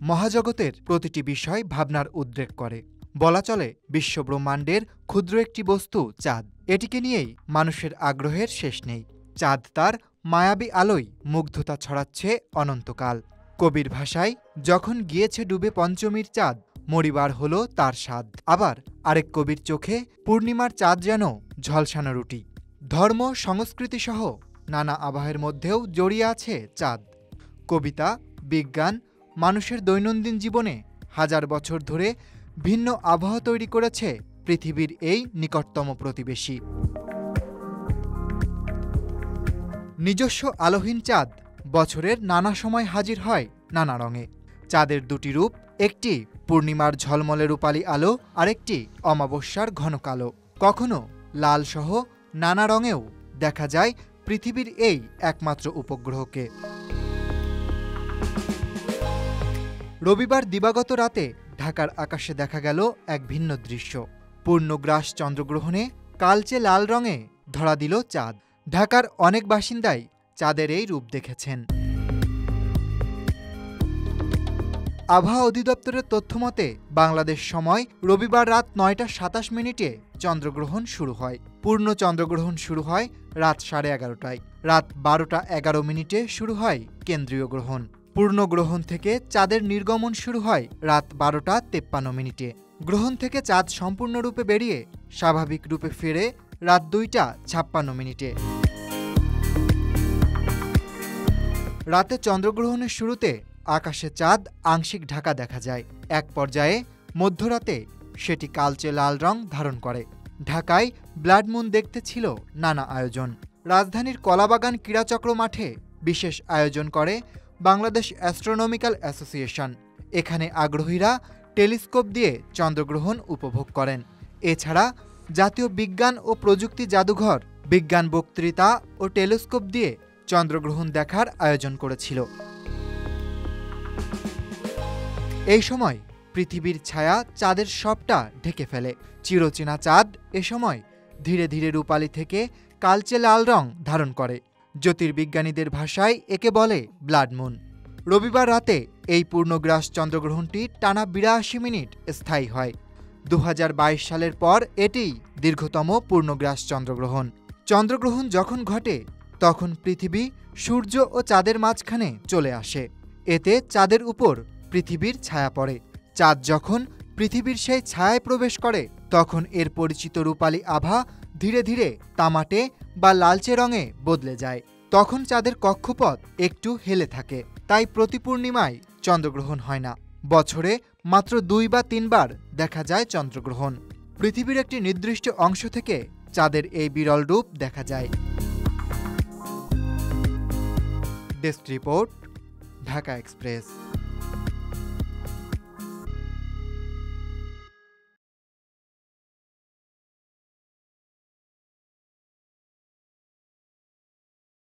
মহাজগতের প্রতিটি বিষয় ভাবনার উদ্রেক করে। বলা চলে বিশ্বব্রহ্মাণ্ডের ক্ষুদ্র একটি বস্তু চাঁদ। এটিকে নিয়েই মানুষের আগ্রহের শেষ নেই। চাঁদ তার মায়াবী আলোয় মুগ্ধতা ছড়াচ্ছে অনন্তকাল। কবির ভাষায়, যখন গিয়েছে ডুবে পঞ্চমীর চাঁদ, মরিবার হলো তার স্বাদ। আবার আরেক কবির চোখে পূর্ণিমার চাঁদ যেন ঝলসানো রুটি। ধর্ম, সংস্কৃতিসহ নানা আবহের মধ্যেও জড়িয়ে আছে চাঁদ। কবিতা, বিজ্ঞান, মানুষের দৈনন্দিন জীবনে হাজার বছর ধরে ভিন্ন আবহাওয়া তৈরি করেছে পৃথিবীর এই নিকটতম প্রতিবেশী। নিজস্ব আলোহীন চাঁদ বছরের নানা সময় হাজির হয় নানা রঙে। চাঁদের দুটি রূপ, একটি পূর্ণিমার ঝলমলে রূপালী আলো, আরেকটি অমাবস্যার ঘন কালো। কখনো লালসহ নানা রঙেও দেখা যায় পৃথিবীর এই একমাত্র উপগ্রহকে। রবিবার দিবাগত রাতে ঢাকার আকাশে দেখা গেল এক ভিন্ন দৃশ্য। পূর্ণগ্রাস চন্দ্রগ্রহণে কালচে লাল রঙে ধরা দিল চাঁদ। ঢাকার অনেক বাসিন্দাই চাঁদের এই রূপ দেখেছেন। আবহাওয়া অধিদপ্তরের তথ্যমতে বাংলাদেশ সময় রবিবার রাত ৯টা ২৭ মিনিটে চন্দ্রগ্রহণ শুরু হয়। পূর্ণ চন্দ্রগ্রহণ শুরু হয় রাত 11:30টায়। রাত 12টা 11 মিনিটে শুরু হয় কেন্দ্রীয় গ্রহণ। পূর্ণগ্রহণ থেকে চাঁদের নির্গমন শুরু হয় রাত 12টা 53 মিনিটে। গ্রহণ থেকে চাঁদ সম্পূর্ণরূপে বেরিয়ে স্বাভাবিক রূপে ফেরে রাত 2টা 56 মিনিটে। রাতে চন্দ্রগ্রহণের শুরুতে আকাশে চাঁদ আংশিক ঢাকা দেখা যায়। এক পর্যায়ে মধ্যরাতে সেটি কালচে লাল রং ধারণ করে। ঢাকায় ব্লাড মুন দেখতে ছিল নানা আয়োজন। রাজধানীর কলাবাগান ক্রীড়াচক্র মাঠে বিশেষ আয়োজন করে বাংলাদেশ অ্যাস্ট্রোনমিক্যাল অ্যাসোসিয়েশন। এখানে আগ্রহীরা টেলিস্কোপ দিয়ে চন্দ্রগ্রহণ উপভোগ করেন। এছাড়া জাতীয় বিজ্ঞান ও প্রযুক্তি জাদুঘর বিজ্ঞান বক্তৃতা ও টেলিস্কোপ দিয়ে চন্দ্রগ্রহণ দেখার আয়োজন করেছিল। এই সময় পৃথিবীর ছায়া চাঁদের সবটা ঢেকে ফেলে। চিরচেনা চাঁদ এ সময় ধীরে ধীরে রূপালী থেকে কালচে লাল রং ধারণ করে। জ্যোতির্বিজ্ঞানীদের ভাষায় একে বলে ব্লাড মুন। রবিবার রাতে এই পূর্ণগ্রাস চন্দ্রগ্রহণটি টানা ৮২ মিনিট স্থায়ী হয়। ২০২২ সালের পর এটিই দীর্ঘতম পূর্ণগ্রাস চন্দ্রগ্রহণ। চন্দ্রগ্রহণ যখন ঘটে তখন পৃথিবী সূর্য ও চাঁদের মাঝখানে চলে আসে। এতে চাঁদের উপর পৃথিবীর ছায়া পড়ে। চাঁদ যখন পৃথিবীর সেই ছায়ায় প্রবেশ করে তখন এর পরিচিত রূপালী আভা ধীরে ধীরে তামাটে বা লালচে রঙে বদলে যায়। তখন চাঁদের কক্ষপথ একটু হেলে থাকে। তাই প্রতি পূর্ণিমায় চন্দ্রগ্রহণ হয় না। বছরে মাত্র 2 বা 3 বার দেখা যায় চন্দ্রগ্রহণ। পৃথিবীর একটি নির্দিষ্ট অংশ থেকে চাঁদের এই বিরল রূপ দেখা যায়। Desk report, Dhaka express.